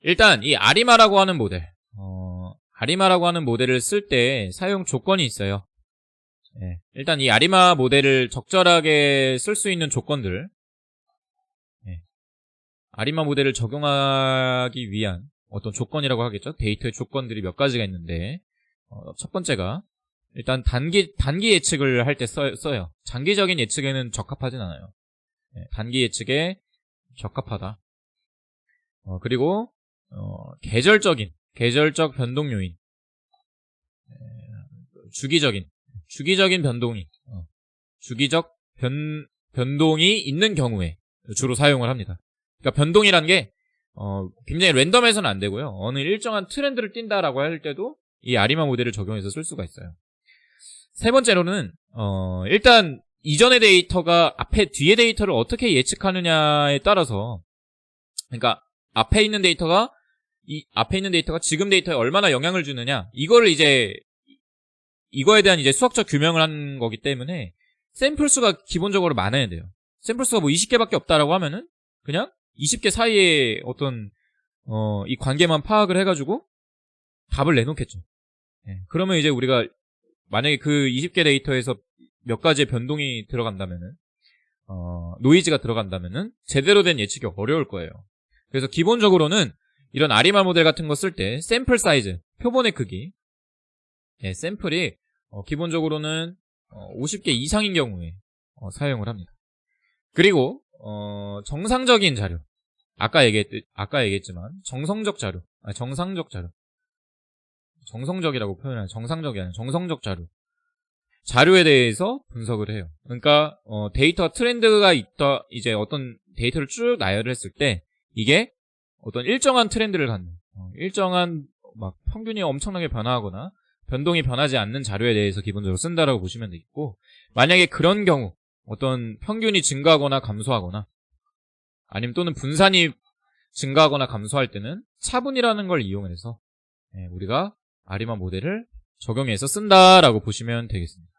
일단 이 아리마라고 하는 모델, 아리마라고 하는 모델을 쓸 때 사용 조건이 있어요. 예, 일단 이 아리마 모델을 적절하게 쓸 수 있는 조건들, 예, 아리마 모델을 적용하기 위한 어떤 조건이라고 하겠죠. 데이터의 조건들이 몇 가지가 있는데, 첫 번째가 일단 단기 예측을 할 때 써요. 장기적인 예측에는 적합하진 않아요. 예, 단기 예측에 적합하다. 그리고 계절적 변동 요인, 주기적인 변동이 주기적 변동이 있는 경우에 주로 사용을 합니다. 그러니까 변동이란 게 굉장히 랜덤해서는 안 되고요. 어느 일정한 트렌드를 띈다라고 할 때도 이 아리마 모델을 적용해서 쓸 수가 있어요. 세 번째로는 일단 이전의 데이터가 뒤의 데이터를 어떻게 예측하느냐에 따라서, 그러니까 앞에 있는 데이터가 지금 데이터에 얼마나 영향을 주느냐, 이거에 대한 이제 수학적 규명을 한 거기 때문에 샘플 수가 기본적으로 많아야 돼요. 샘플 수가 뭐 20개밖에 없다라고 하면은 그냥 20개 사이에 어떤 이 관계만 파악을 해가지고 답을 내놓겠죠. 예, 그러면 이제 우리가 만약에 그 20개 데이터에서 몇 가지의 변동이 들어간다면은 노이즈가 들어간다면은 제대로 된 예측이 어려울 거예요. 그래서 기본적으로는 이런 아리마 모델 같은 거 쓸 때 샘플 사이즈, 표본의 크기, 예, 샘플이 기본적으로는 50개 이상인 경우에 사용을 합니다. 그리고 정상적인 자료, 아까 얘기했지만 정성적 자료, 정성적이라고 표현하는 정상적이 아니라 정성적 자료에 대해서 분석을 해요. 그러니까 데이터 트렌드가 있다, 이제 어떤 데이터를 쭉 나열을 했을 때 이게 어떤 일정한 트렌드를 갖는, 일정한 막 평균이 엄청나게 변화하거나 변동이 변하지 않는 자료에 대해서 기본적으로 쓴다라고 보시면 되겠고, 만약에 그런 경우 어떤 평균이 증가하거나 감소하거나 아니면 또는 분산이 증가하거나 감소할 때는 차분이라는 걸 이용해서 우리가 아리마 모델을 적용해서 쓴다라고 보시면 되겠습니다.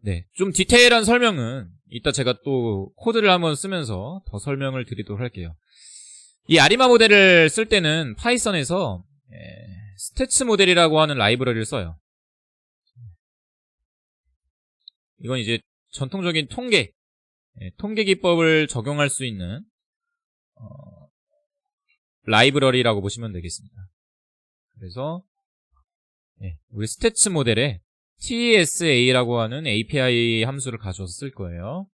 네, 좀 디테일한 설명은 이따 제가 또 코드를 한번 쓰면서 더 설명을 드리도록 할게요. 이 아리마 모델을 쓸 때는 파이썬에서 스태츠 모델이라고 하는 라이브러리를 써요. 이건 이제 전통적인 통계 기법을 적용할 수 있는 라이브러리라고 보시면 되겠습니다. 그래서 우리 스태츠 모델에 TSA라고 하는 API 함수를 가져와서 쓸 거예요.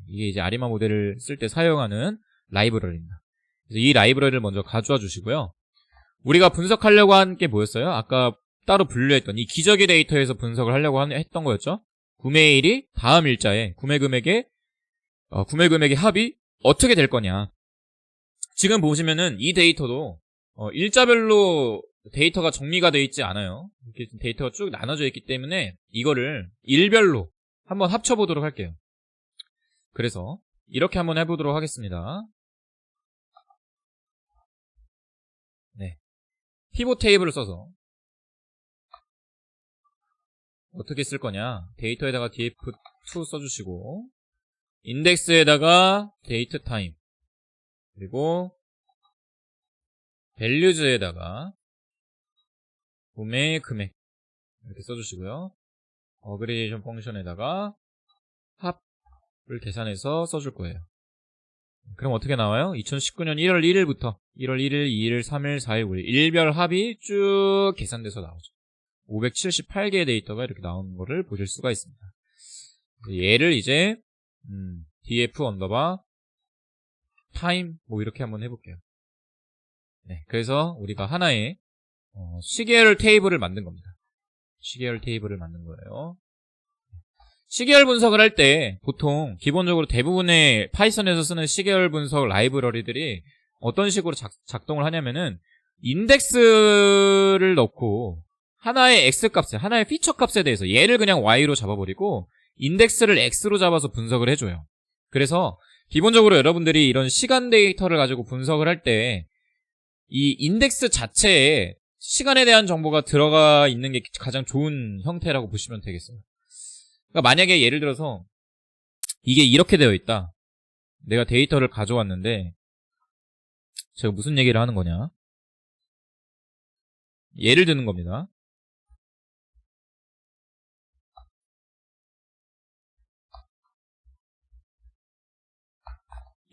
이게 이제 아리마 모델을 쓸 때 사용하는 라이브러리입니다. 그래서 이 라이브러리를 먼저 가져와 주시고요. 우리가 분석하려고 한 게 뭐였어요? 아까 따로 분류했던 이 기저귀 데이터에서 분석을 하려고 했던 거였죠. 구매일이 다음 일자에 구매 금액의 합이 어떻게 될 거냐. 지금 보시면은 이 데이터도 일자별로 데이터가 정리가 되어 있지 않아요. 이렇게 데이터가 쭉 나눠져 있기 때문에 이거를 일별로 한번 합쳐보도록 할게요. 그래서 이렇게 한번 해보도록 하겠습니다. 네, 피봇 테이블을 써서 어떻게 쓸 거냐, 데이터에다가 df2 써주시고 인덱스에다가 데이트 타임, 그리고 밸류즈에다가 구매 금액 이렇게 써주시고요. 어그리게이션 펑션에다가 합을 계산해서 써줄 거예요. 그럼 어떻게 나와요? 2019년 1월 1일부터 1월 1일, 2일, 3일, 4일, 5일 일별 합이 쭉 계산돼서 나오죠. 578개의 데이터가 이렇게 나오는 거를 보실 수가 있습니다. 얘를 이제 df 언더바 타임 뭐 이렇게 한번 해볼게요. 네, 그래서 우리가 하나의 시계열 테이블을 만든 겁니다. 시계열 테이블을 만든 거예요. 시계열 분석을 할 때 보통 기본적으로 대부분의 파이썬에서 쓰는 시계열 분석 라이브러리들이 어떤 식으로 작동을 하냐면은 인덱스를 넣고 하나의 x값에, 하나의 피처 값에 대해서 얘를 그냥 y로 잡아버리고 인덱스를 x로 잡아서 분석을 해줘요. 그래서 기본적으로 여러분들이 이런 시간 데이터를 가지고 분석을 할 때 이 인덱스 자체에 시간에 대한 정보가 들어가 있는 게 가장 좋은 형태라고 보시면 되겠어요. 그러니까 만약에 예를 들어서 이게 이렇게 되어 있다. 내가 데이터를 가져왔는데 제가 무슨 얘기를 하는 거냐? 예를 드는 겁니다.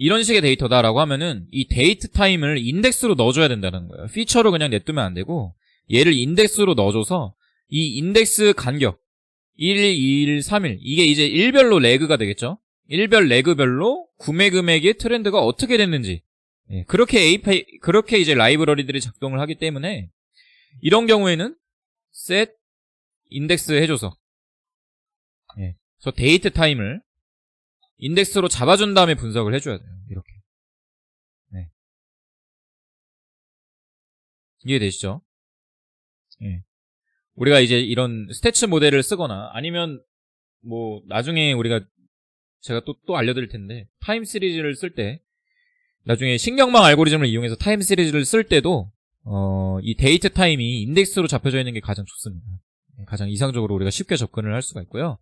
이런 식의 데이터다라고 하면은 이 데이트 타임을 인덱스로 넣어줘야 된다는 거예요. 피처로 그냥 냅두면 안 되고 얘를 인덱스로 넣어줘서 이 인덱스 간격 1, 2일, 3일 이게 이제 일별로 레그가 되겠죠. 일별 레그별로 구매 금액의 트렌드가 어떻게 됐는지 그렇게 API 그렇게 이제 라이브러리들이 작동을 하기 때문에 이런 경우에는 set 인덱스 해줘서 저 데이트 타임을 인덱스로 잡아준 다음에 분석을 해줘야 돼요. 이렇게. 이해되시죠? 우리가 이제 이런 스태츠 모델을 쓰거나 아니면 뭐 나중에 제가 또 알려드릴 텐데 타임 시리즈를 쓸 때 나중에 신경망 알고리즘을 이용해서 타임 시리즈를 쓸 때도 이 데이트 타임이 인덱스로 잡혀져 있는 게 가장 좋습니다. 가장 이상적으로 우리가 쉽게 접근을 할 수가 있고요.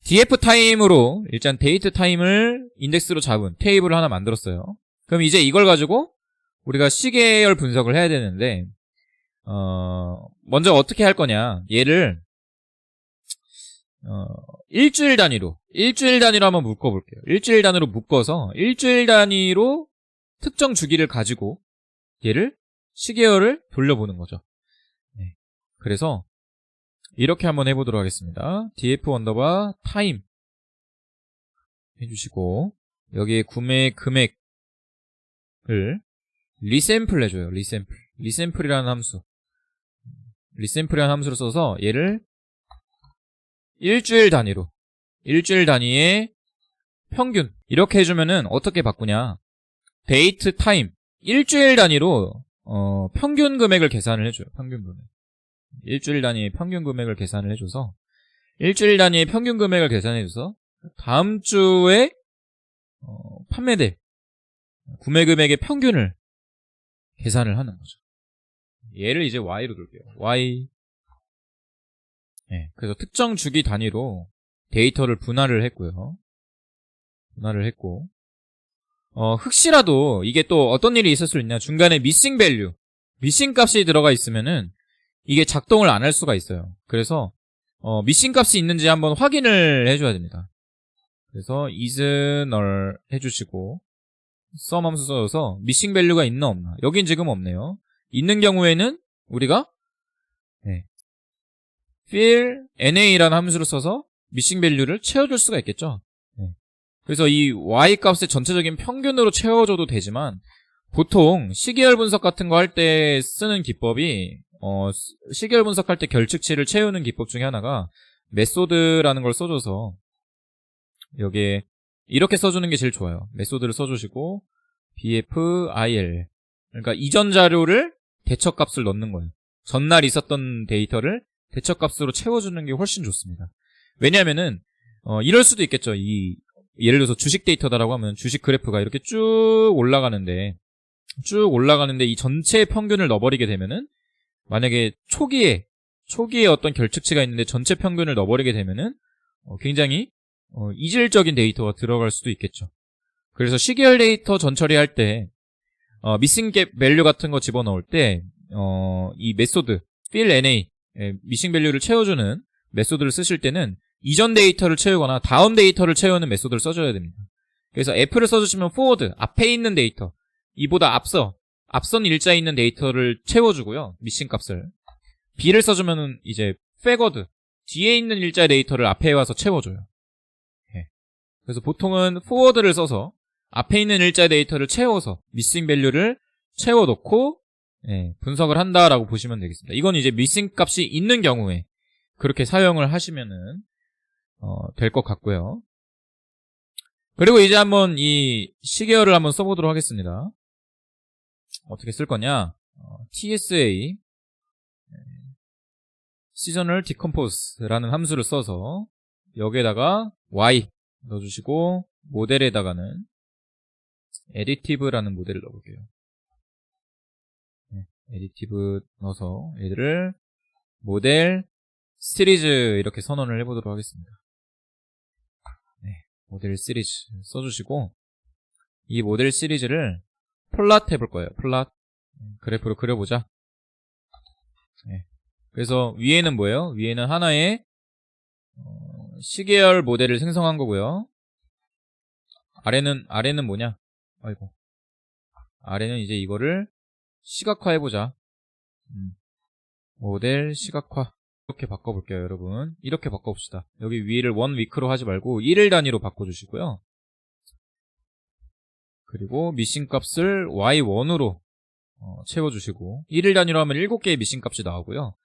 df 타임으로 일단 데이트 타임을 인덱스로 잡은 테이블을 하나 만들었어요. 그럼 이제 이걸 가지고 우리가 시계열 분석을 해야 되는데 먼저 어떻게 할 거냐? 얘를 일주일 단위로 한번 묶어볼게요. 일주일 단위로 묶어서 일주일 단위로 특정 주기를 가지고 얘를 시계열을 돌려보는 거죠. 그래서 이렇게 한번 해보도록 하겠습니다. df 언더바 타임 해주시고 여기에 구매 금액을 리샘플 해줘요. 리샘플이라는 함수 리샘플이라는 함수를 써서 얘를 일주일 단위의 평균 이렇게 해주면은 어떻게 바꾸냐? 데이트 타임 일주일 단위로 평균 금액을 계산을 해줘요. 평균 금액. 일주일 단위의 평균 금액을 계산을 해줘서 다음 주에 판매될 구매 금액의 평균을 계산을 하는 거죠. 얘를 이제 y로 둘게요. y. 그래서 특정 주기 단위로 데이터를 분할을 했고 혹시라도 이게 또 어떤 일이 있을 수 있냐? 중간에 미싱 값이 들어가 있으면은 이게 작동을 안 할 수가 있어요. 그래서 미싱 값이 있는지 한번 확인을 해줘야 됩니다. 그래서 is null 해주시고 sum 함수 써서 미싱 밸류가 있나 없나. 여긴 지금 없네요. 있는 경우에는 우리가 fill na라는 함수를 써서 미싱 밸류를 채워줄 수가 있겠죠. 그래서 이 y 값의 전체적인 평균으로 채워줘도 되지만 보통 시계열 분석 같은 거 할 때 쓰는 기법이 시계열 분석할 때 결측치를 채우는 기법 중에 하나가 메소드라는 걸 써줘서 여기에 이렇게 써주는 게 제일 좋아요. 메소드를 써주시고 bfil 그러니까 이전 자료를 대처값을 넣는 거예요. 전날 있었던 데이터를 대처값으로 채워주는 게 훨씬 좋습니다. 왜냐하면은 이럴 수도 있겠죠. 예를 들어서 주식 데이터다라고 하면 주식 그래프가 이렇게 쭉 올라가는데 이 전체 평균을 넣어버리게 되면은 만약에 초기에 어떤 결측치가 있는데 전체 평균을 넣어버리게 되면은 굉장히 이질적인 데이터가 들어갈 수도 있겠죠. 그래서 시계열 데이터 전처리할 때 미싱 갭 밸류 같은 거 집어넣을 때 이 메소드 fill na 미싱 밸류를 채워주는 메소드를 쓰실 때는 이전 데이터를 채우거나 다음 데이터를 채우는 메소드를 써줘야 됩니다. 그래서 f를 써주시면 forward 앞에 있는 데이터 이보다 앞선 일자에 있는 데이터를 채워주고요. 미싱 값을 b를 써주면은 이제 backward 뒤에 있는 일자의 데이터를 앞에 와서 채워줘요. 그래서 보통은 forward를 써서 앞에 있는 일자의 데이터를 채워서 미싱 밸류를 채워놓고 분석을 한다라고 보시면 되겠습니다. 이건 이제 미싱 값이 있는 경우에 그렇게 사용을 하시면은 될 것 같고요. 그리고 이제 한번 이 시계열을 한번 써보도록 하겠습니다. 어떻게 쓸 거냐? TSA Seasonal Decompose라는 함수를 써서 여기에다가 Y 넣어주시고 모델에다가는 Additive라는 모델을 넣어볼게요. Additive 넣어서 얘들을 모델 시리즈 이렇게 선언을 해보도록 하겠습니다. 모델 시리즈 써주시고 이 모델 시리즈를 플랫 해볼 거예요. 플랫. 그래프로 그려보자. 네. 그래서 위에는 뭐예요? 위에는 하나의 시계열 모델을 생성한 거고요. 아래는 뭐냐? 아이고. 아래는 이제 이거를 시각화 해보자. 모델 시각화. 이렇게 바꿔볼게요, 여러분. 이렇게 바꿔봅시다. 여기 위를 원 위크로 하지 말고 1일 단위로 바꿔주시고요. 그리고 미싱 값을 y1으로 채워주시고 1일 단위로 하면 7개의 미싱 값이 나오고요.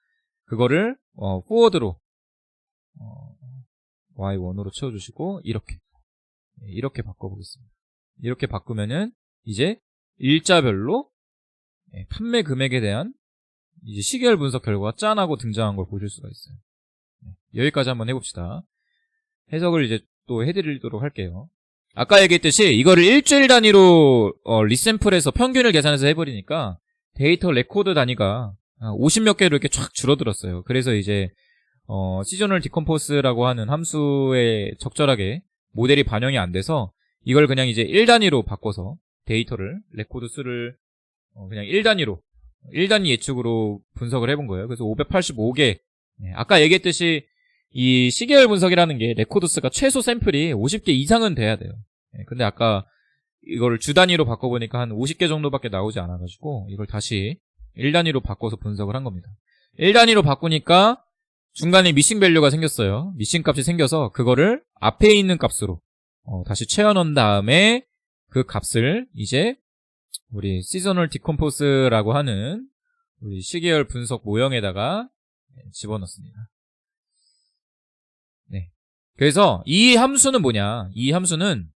그거를 포워드로 y1으로 채워주시고 이렇게 바꿔보겠습니다. 이렇게 바꾸면은 이제 일자별로 판매 금액에 대한 이제 시계열 분석 결과가 짠하고 등장한 걸 보실 수가 있어요. 여기까지 한번 해봅시다. 해석을 이제 또 해드리도록 할게요. 아까 얘기했듯이 이거를 일주일 단위로 리샘플해서 평균을 계산해서 해버리니까 데이터 레코드 단위가 50몇 개로 이렇게 쫙 줄어들었어요. 그래서 이제 시저널 디컴포스라고 하는 함수에 적절하게 모델이 반영이 안 돼서 이걸 그냥 이제 1단위로 바꿔서 데이터를 레코드 수를 그냥 1단위 예측으로 분석을 해본 거예요. 그래서 585개. 아까 얘기했듯이 이 시계열 분석이라는 게 레코드 수가 최소 샘플이 50개 이상은 돼야 돼요. 근데 아까 이거를 주 단위로 바꿔보니까 한 50개 정도밖에 나오지 않아가지고 이걸 다시 1단위로 바꿔서 분석을 한 겁니다. 1단위로 바꾸니까 중간에 미싱 밸류가 생겼어요. 미싱 값이 생겨서 그거를 앞에 있는 값으로 다시 채워넣은 다음에 그 값을 이제 우리 시저널 디컴포스라고 하는 우리 시계열 분석 모형에다가 집어넣습니다. 네. 그래서 이 함수는 뭐냐? 이 함수는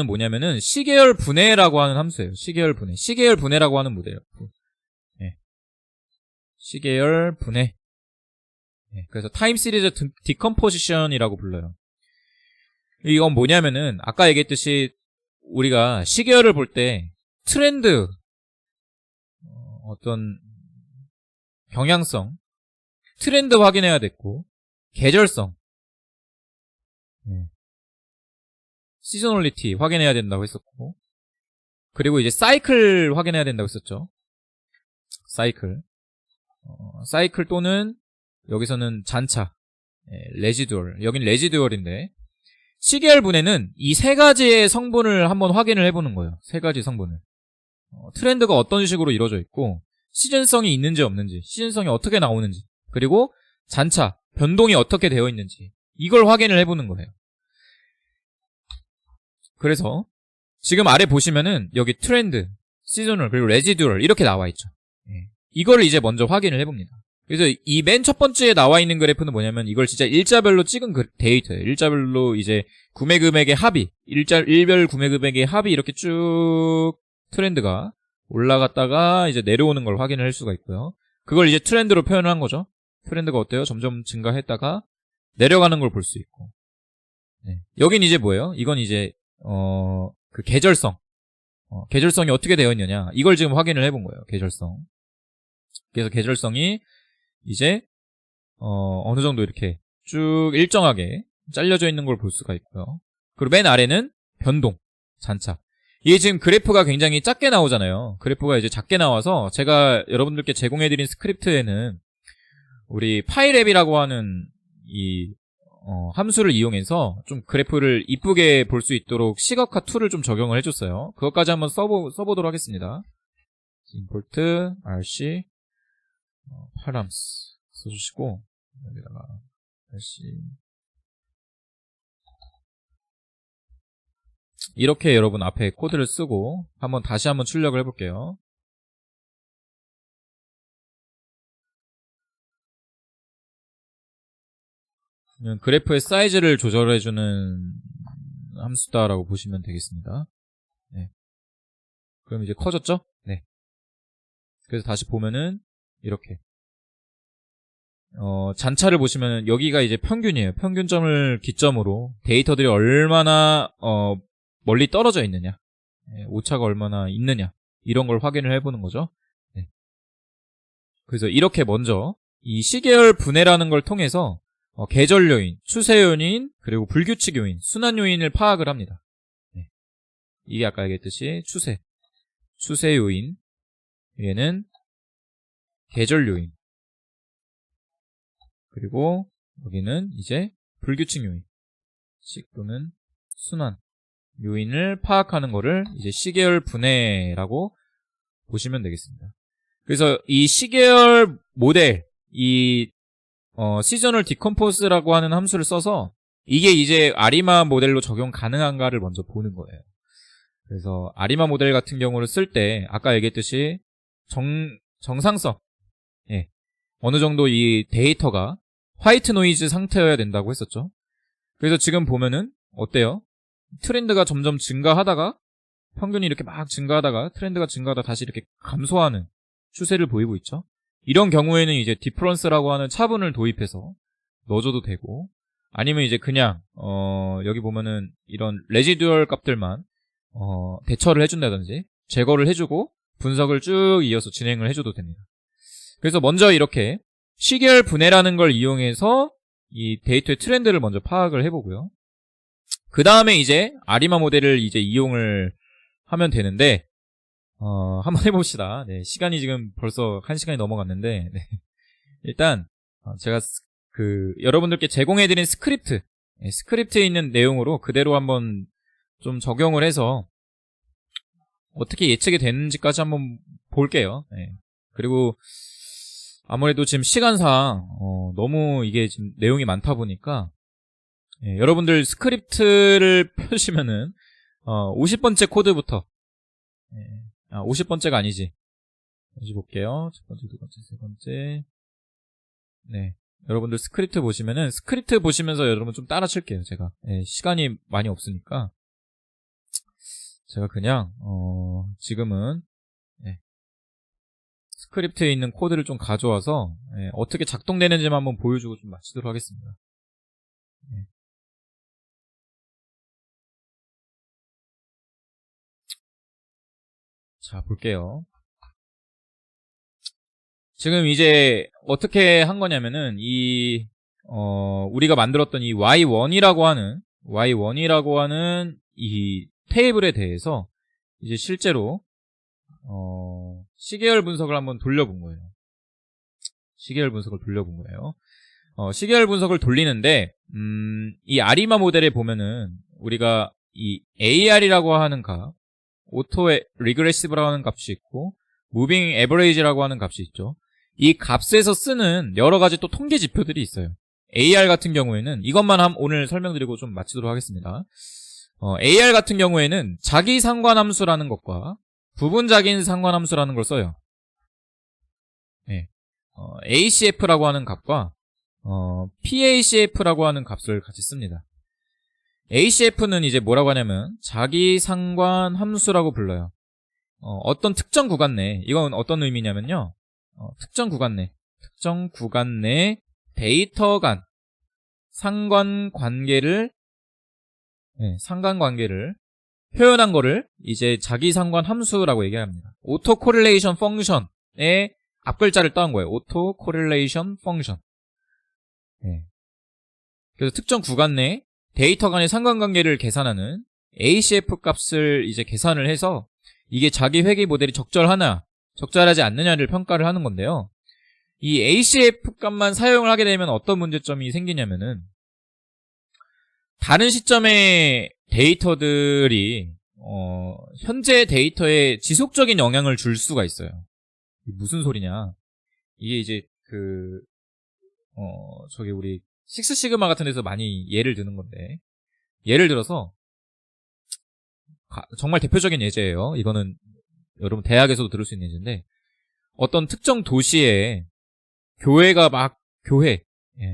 뭐냐면은 시계열 분해라고 하는 함수예요. 시계열 분해. 시계열 분해라고 하는 모델이에요. 네. 시계열 분해. 네. 그래서 타임 시리즈 디컴포지션이라고 불러요. 이건 뭐냐면은 아까 얘기했듯이 우리가 시계열을 볼 때 트렌드, 어떤 경향성, 트렌드 확인해야 됐고 계절성, 시저널리티 확인해야 된다고 했었고 그리고 이제 사이클 확인해야 된다고 했었죠. 사이클 또는 여기서는 잔차, 레지듀얼. 여긴 레지듀얼인데 시계열 분해는 이 세 가지의 성분을 한번 확인을 해보는 거예요. 세 가지 성분을. 트렌드가 어떤 식으로 이루어져 있고 시즌성이 있는지 없는지, 시즌성이 어떻게 나오는지, 그리고 잔차, 변동이 어떻게 되어 있는지 이걸 확인을 해보는 거예요. 그래서 지금 아래 보시면은 여기 트렌드, 시저널, 그리고 레지듀얼 이렇게 나와 있죠. 이거를 이제 먼저 확인을 해봅니다. 그래서 이 맨 첫 번째에 나와 있는 그래프는 뭐냐면 이걸 진짜 일자별로 찍은 데이터예요. 일자별로 이제 구매 금액의 합이, 일별 구매 금액의 합이 이렇게 쭉 트렌드가 올라갔다가 이제 내려오는 걸 확인을 할 수가 있고요. 그걸 이제 트렌드로 표현을 한 거죠. 트렌드가 어때요? 점점 증가했다가 내려가는 걸 볼 수 있고. 여긴 이제 뭐예요? 이건 이제 그 계절성. 계절성이 어떻게 되어 있느냐. 이걸 지금 확인을 해본 거예요. 계절성. 그래서 계절성이 이제 어느 정도 이렇게 쭉 일정하게 잘려져 있는 걸 볼 수가 있고요. 그리고 맨 아래는 변동, 잔차. 이게 지금 그래프가 굉장히 작게 나오잖아요. 그래프가 이제 작게 나와서 제가 여러분들께 제공해드린 스크립트에는 우리 파이랩이라고 하는 이 함수를 이용해서 좀 그래프를 이쁘게 볼 수 있도록 시각화 툴을 좀 적용을 해줬어요. 그것까지 한번 써보도록 하겠습니다. import rc params 써주시고 여기다가 rc 이렇게 여러분 앞에 코드를 쓰고 다시 한번 출력을 해볼게요. 그래프의 사이즈를 조절해주는 함수다라고 보시면 되겠습니다. 네. 그럼 이제 커졌죠? 네. 그래서 다시 보면은 이렇게 잔차를 보시면 여기가 이제 평균이에요. 평균점을 기점으로 데이터들이 얼마나 멀리 떨어져 있느냐, 오차가 얼마나 있느냐 이런 걸 확인을 해보는 거죠. 네. 그래서 이렇게 먼저 이 시계열 분해라는 걸 통해서 계절 요인, 추세 요인, 그리고 불규칙 요인, 순환 요인을 파악을 합니다. 네. 이게 아까 얘기했듯이 추세. 추세 요인, 위에는 계절 요인, 그리고 여기는 이제 불규칙 요인, 식 또는 순환 요인을 파악하는 거를 이제 시계열 분해라고 보시면 되겠습니다. 그래서 이 시계열 모델, 이 시저널 디컴포스라고 하는 함수를 써서 이게 이제 아리마 모델로 적용 가능한가를 먼저 보는 거예요. 그래서 아리마 모델 같은 경우를 쓸 때 아까 얘기했듯이 정상성, 예, 어느 정도 이 데이터가 화이트 노이즈 상태여야 된다고 했었죠. 그래서 지금 보면은 어때요? 트렌드가 점점 증가하다가 평균이 이렇게 막 증가하다가 트렌드가 증가하다 다시 이렇게 감소하는 추세를 보이고 있죠. 이런 경우에는 이제 디퍼런스라고 하는 차분을 도입해서 넣어줘도 되고, 아니면 이제 그냥 여기 보면은 이런 레지듀얼 값들만 대처를 해준다든지 제거를 해주고 분석을 쭉 이어서 진행을 해줘도 됩니다. 그래서 먼저 이렇게 시계열 분해라는 걸 이용해서 이 데이터의 트렌드를 먼저 파악을 해보고요. 그 다음에 이제 아리마 모델을 이제 이용을 하면 되는데, 한번 해봅시다. 네, 시간이 지금 벌써 1시간이 넘어갔는데, 네. 일단, 제가 여러분들께 제공해드린 스크립트, 네, 스크립트에 있는 내용으로 그대로 한번 좀 적용을 해서 어떻게 예측이 되는지까지 한번 볼게요. 네. 그리고 아무래도 지금 시간상, 너무 이게 지금 내용이 많다 보니까, 예, 여러분들 스크립트를 펴시면은 50번째 코드부터, 예, 50번째가 아니지. 다시 볼게요. 첫 번째, 두 번째, 세 번째. 네, 여러분들 스크립트 보시면은 스크립트 보시면서 여러분 좀 따라 칠게요. 제가 시간이 많이 없으니까 제가 그냥 지금은 스크립트에 있는 코드를 좀 가져와서 어떻게 작동되는지만 한번 보여주고 좀 마치도록 하겠습니다. 자, 볼게요. 지금 이제 어떻게 한 거냐면은 우리가 만들었던 이 Y1이라고 하는 이 테이블에 대해서 이제 실제로 시계열 분석을 한번 돌려본 거예요. 시계열 분석을 돌리는데 이 아리마 모델에 보면은 우리가 이 AR이라고 하는 값, 오토 리그레시브라고 하는 값이 있고 무빙 에버레이지라고 하는 값이 있죠. 이 값에서 쓰는 여러 가지 또 통계 지표들이 있어요. AR 같은 경우에는 이것만 오늘 설명드리고 좀 마치도록 하겠습니다. AR 같은 경우에는 자기 상관함수라는 것과 부분 자기 상관함수라는 걸 써요. 네. ACF라고 하는 값과 PACF라고 하는 값을 같이 씁니다. ACF는 이제 뭐라고 하냐면 자기 상관 함수라고 불러요. 어떤 특정 구간 내, 이건 어떤 의미냐면요. 특정 구간 내 데이터 간 상관관계를 표현한 거를 이제 자기 상관 함수라고 얘기합니다. 오토 코릴레이션 펑션의 앞글자를 따온 거예요. 오토 코릴레이션 펑션. 그래서 특정 구간 내 데이터 간의 상관관계를 계산하는 ACF 값을 이제 계산을 해서 이게 자기 회귀 모델이 적절하지 않느냐를 평가를 하는 건데요. 이 ACF 값만 사용을 하게 되면 어떤 문제점이 생기냐면은 다른 시점의 데이터들이 현재 데이터에 지속적인 영향을 줄 수가 있어요. 무슨 소리냐? 이게 이제 저기 우리 식스 시그마 같은 데서 많이 예를 드는 건데, 예를 들어서 정말 대표적인 예제예요. 이거는 여러분 대학에서도 들을 수 있는 예제인데, 어떤 특정 도시에 교회가 막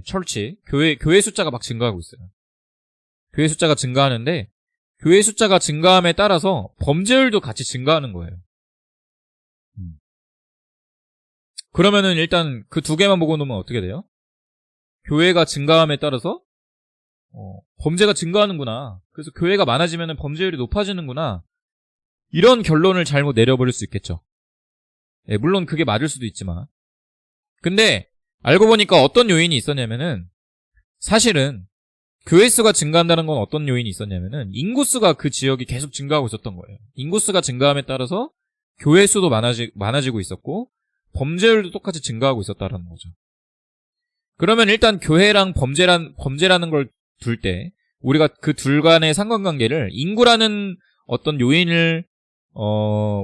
철치, 교회 숫자가 막 증가하고 있어요. 교회 숫자가 증가하는데 교회 숫자가 증가함에 따라서 범죄율도 같이 증가하는 거예요. 그러면은 일단 그 두 개만 보고 놓으면 어떻게 돼요? 교회가 증가함에 따라서 범죄가 증가하는구나. 그래서 교회가 많아지면 범죄율이 높아지는구나. 이런 결론을 잘못 내려버릴 수 있겠죠. 물론 그게 맞을 수도 있지만. 근데 알고 보니까 어떤 요인이 있었냐면은, 사실은 교회 수가 증가한다는 건 어떤 요인이 있었냐면은 인구수가 그 지역이 계속 증가하고 있었던 거예요. 인구수가 증가함에 따라서 교회 수도 많아지고 있었고 범죄율도 똑같이 증가하고 있었다라는 거죠. 그러면 일단 교회랑 범죄라는 걸 둘 때 우리가 그 둘 간의 상관관계를 인구라는 어떤 요인을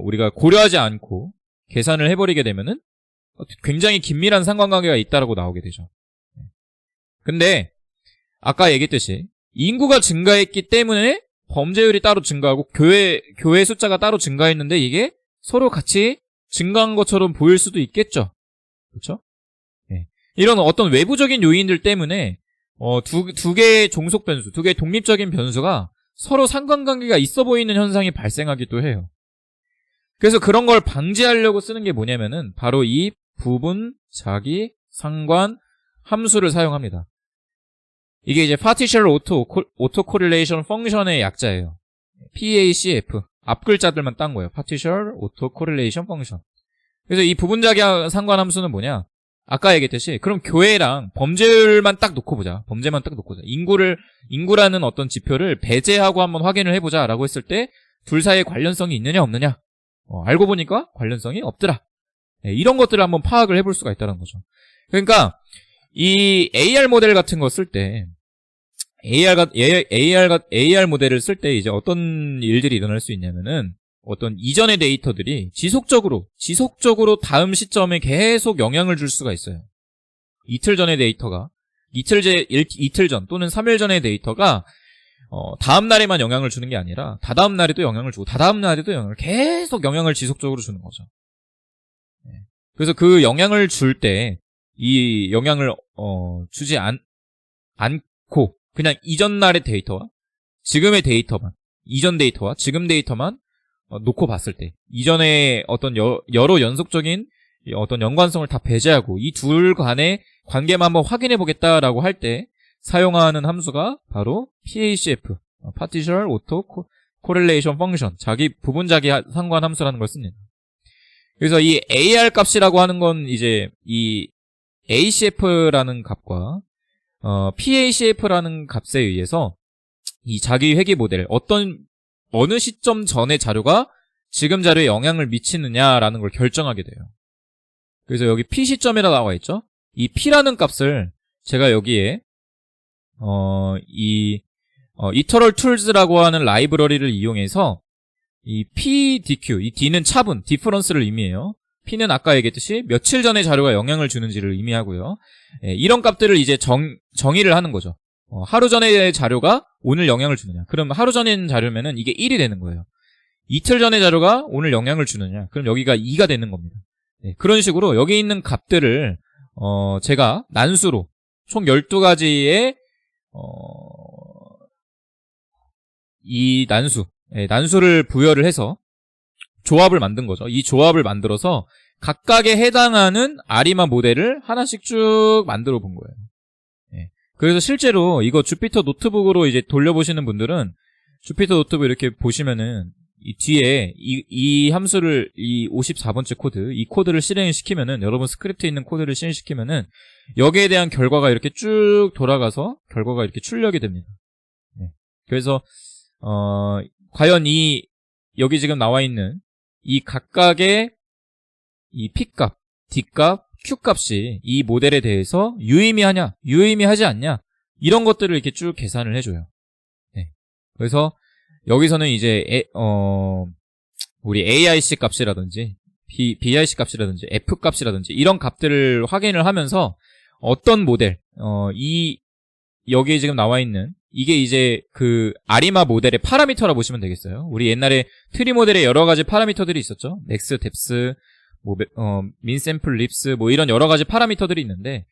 우리가 고려하지 않고 계산을 해버리게 되면은 굉장히 긴밀한 상관관계가 있다라고 나오게 되죠. 근데 아까 얘기했듯이 인구가 증가했기 때문에 범죄율이 따로 증가하고 교회 숫자가 따로 증가했는데 이게 서로 같이 증가한 것처럼 보일 수도 있겠죠. 그렇죠? 네. 이런 어떤 외부적인 요인들 때문에 두 개의 종속 변수, 두 개의 독립적인 변수가 서로 상관관계가 있어 보이는 현상이 발생하기도 해요. 그래서 그런 걸 방지하려고 쓰는 게 뭐냐면은 바로 이 부분, 자기, 상관 함수를 사용합니다. 이게 이제 Partial Auto Correlation Function의 약자예요. PACF. 앞글자들만 딴 거예요. Partial Auto Correlation Function. 그래서 이 부분자기 상관 함수는 뭐냐? 아까 얘기했듯이 그럼 교회랑 범죄율만 딱 놓고 보자. 범죄만 딱 놓고 보자. 인구라는 어떤 지표를 배제하고 한번 확인을 해보자 라고 했을 때 둘 사이에 관련성이 있느냐 없느냐? 알고 보니까 관련성이 없더라. 네, 이런 것들을 한번 파악을 해볼 수가 있다는 거죠. 그러니까 이 AR 모델 같은 거 쓸 때 AR 모델을 쓸 때 이제 어떤 일들이 일어날 수 있냐면은 어떤 이전의 데이터들이 지속적으로 다음 시점에 계속 영향을 줄 수가 있어요. 이틀 전의 데이터가 이틀 전 또는 3일 전의 데이터가 다음 날에만 영향을 주는 게 아니라 다다음 날에도 영향을 주고 다다음 날에도 계속 영향을 지속적으로 주는 거죠. 그래서 그 영향을 줄 때 이 영향을 주지 않고 그냥 이전 날의 데이터와 지금의 데이터만, 이전 데이터와 지금 데이터만 놓고 봤을 때 이전에 어떤 여러 연속적인 어떤 연관성을 다 배제하고 이 둘 간의 관계만 한번 확인해 보겠다라고 할 때 사용하는 함수가 바로 PACF, Partial Auto Correlation Function, 부분 자기 상관 함수라는 걸 씁니다. 그래서 이 AR 값이라고 하는 건 이제 이 ACF라는 값과 PACF라는 값에 의해서 이 자기 회귀 모델 어느 시점 전의 자료가 지금 자료에 영향을 미치느냐라는 걸 결정하게 돼요. 그래서 여기 P 시점이라 나와 있죠. 이 P라는 값을 제가 여기에 Literal Tools라고 하는 라이브러리를 이용해서 이 PDQ, 이 D는 차분, 디퍼런스를 의미해요. P는 아까 얘기했듯이 며칠 전의 자료가 영향을 주는지를 의미하고요. 이런 값들을 이제 정의를 하는 거죠. 하루 전의 자료가 오늘 영향을 주느냐. 그럼 하루 전의 자료면은 이게 1이 되는 거예요. 이틀 전의 자료가 오늘 영향을 주느냐. 그럼 여기가 2가 되는 겁니다. 그런 식으로 여기 있는 값들을 제가 난수로 총 12가지의 이 난수를 부여를 해서 조합을 만든 거죠. 이 조합을 만들어서 각각에 해당하는 아리마 모델을 하나씩 쭉 만들어 본 거예요. 그래서 실제로 이거 주피터 노트북으로 이제 돌려보시는 분들은 주피터 노트북 이렇게 보시면은 이 뒤에 이 함수를 이 54번째 코드, 이 코드를 실행시키면은 여러분 스크립트에 있는 코드를 실행시키면은 여기에 대한 결과가 이렇게 쭉 돌아가서 결과가 이렇게 출력이 됩니다. 그래서 과연 여기 지금 나와 있는 이 각각의 이 P값, D값, Q값이 이 모델에 대해서 유의미하냐, 유의미하지 않냐 이런 것들을 이렇게 쭉 계산을 해줘요. 그래서 여기서는 이제 우리 AIC 값이라든지 BIC 값이라든지 F 값이라든지 이런 값들을 확인을 하면서 어떤 모델, 여기에 지금 나와 있는 이게 이제 그 아리마 모델의 파라미터라 보시면 되겠어요. 우리 옛날에 트리 모델에 여러 가지 파라미터들이 있었죠. 맥스, 뎁스, 민 샘플, 립스 이런 여러 가지 파라미터들이 있는데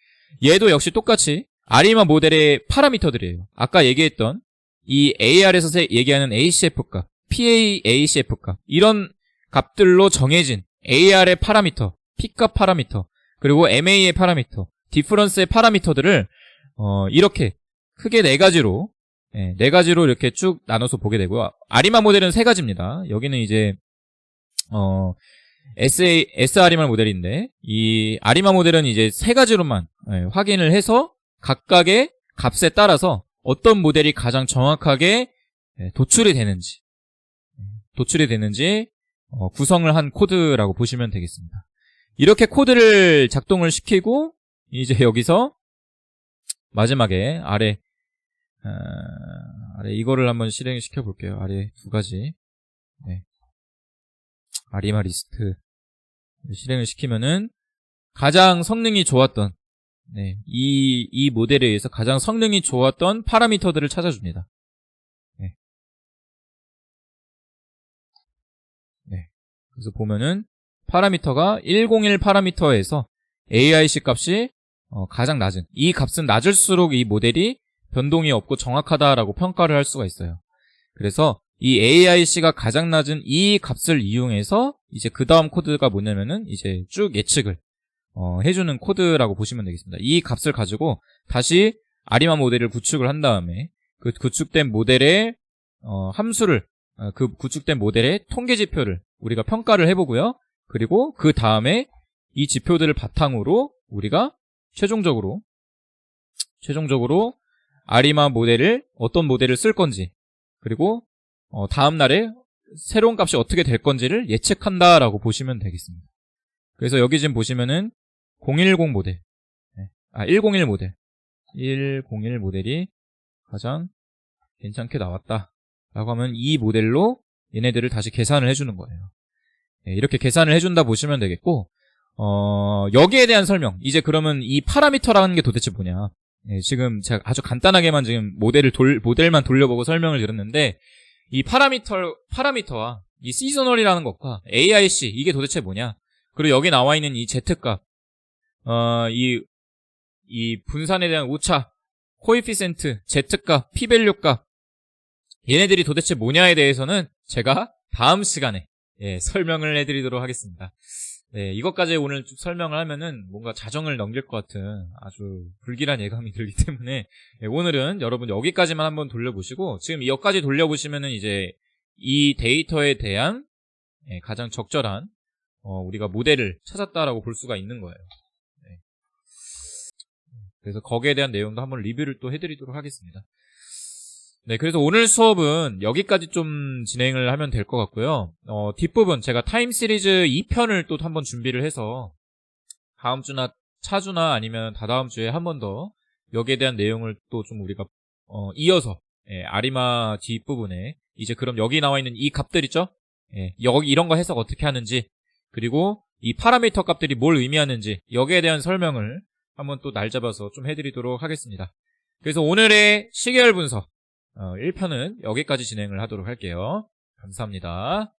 얘도 역시 똑같이 아리마 모델의 파라미터들이에요. 아까 얘기했던 이 AR에서 얘기하는 ACF 값, PACF 값 이런 값들로 정해진 AR의 파라미터, P값 파라미터, 그리고 MA의 파라미터, 디퍼런스의 파라미터들을 이렇게 크게 네 가지로 이렇게 쭉 나눠서 보게 되고요. 아리마 모델은 3가지입니다. 여기는 이제 SR이만 모델인데 이 아리마 모델은 이제 3가지로만 확인을 해서 각각의 값에 따라서 어떤 모델이 가장 정확하게 도출이 되는지 구성을 한 코드라고 보시면 되겠습니다. 이렇게 코드를 작동을 시키고 이제 여기서 마지막에 아래 이거를 한번 실행시켜 볼게요. 아래 두 가지. 네. 아리마 리스트 실행을 시키면은 가장 성능이 좋았던 이 모델에 의해서 가장 성능이 좋았던 파라미터들을 찾아줍니다. 그래서 보면은 파라미터가 101 파라미터에서 AIC 값이 가장 낮은, 이 값은 낮을수록 이 모델이 변동이 없고 정확하다라고 평가를 할 수가 있어요. 그래서 이 AIC가 가장 낮은 이 값을 이용해서 이제 그 다음 코드가 뭐냐면은 이제 쭉 예측을 해주는 코드라고 보시면 되겠습니다. 이 값을 가지고 다시 아리마 모델을 구축을 한 다음에 그 구축된 모델의 함수를 그 구축된 모델의 통계 지표를 우리가 평가를 해보고요. 그리고 그 다음에 이 지표들을 바탕으로 우리가 최종적으로 아리마 모델을 어떤 모델을 쓸 건지 그리고 다음날에 새로운 값이 어떻게 될 건지를 예측한다라고 보시면 되겠습니다. 그래서 여기 지금 보시면은 010 모델 101 모델 101 모델이 가장 괜찮게 나왔다 라고 하면 이 모델로 얘네들을 다시 계산을 해주는 거예요. 이렇게 계산을 해준다 보시면 되겠고 여기에 대한 설명 이제 그러면 이 파라미터라는 게 도대체 뭐냐 지금 제가 아주 간단하게만 지금 모델만 돌려보고 설명을 드렸는데 이 파라미터와 이 시저널이라는 것과 AIC 이게 도대체 뭐냐 그리고 여기 나와 있는 이 Z값 이 분산에 대한 오차 코에피센트 Z값 P밸류값 얘네들이 도대체 뭐냐에 대해서는 제가 다음 시간에 설명을 해드리도록 하겠습니다. 이것까지 오늘 쭉 설명을 하면은 뭔가 자정을 넘길 것 같은 아주 불길한 예감이 들기 때문에 오늘은 여러분 여기까지만 한번 돌려보시고 지금 여기까지 돌려보시면은 이제 이 데이터에 대한 가장 적절한 우리가 모델을 찾았다라고 볼 수가 있는 거예요. 그래서 거기에 대한 내용도 한번 리뷰를 또 해드리도록 하겠습니다. 그래서 오늘 수업은 여기까지 좀 진행을 하면 될 것 같고요. 뒷부분 제가 타임 시리즈 2편을 또 한번 준비를 해서 다음 주나 차주나 아니면 다다음 주에 한 번 더 여기에 대한 내용을 또 좀 우리가 이어서 아리마 뒷부분에 이제 그럼 여기 나와 있는 이 값들 있죠? 여기 이런 거 해석 어떻게 하는지 그리고 이 파라미터 값들이 뭘 의미하는지 여기에 대한 설명을 한번 또 날 잡아서 좀 해드리도록 하겠습니다. 그래서 오늘의 시계열 분석 1편은 여기까지 진행을 하도록 할게요. 감사합니다.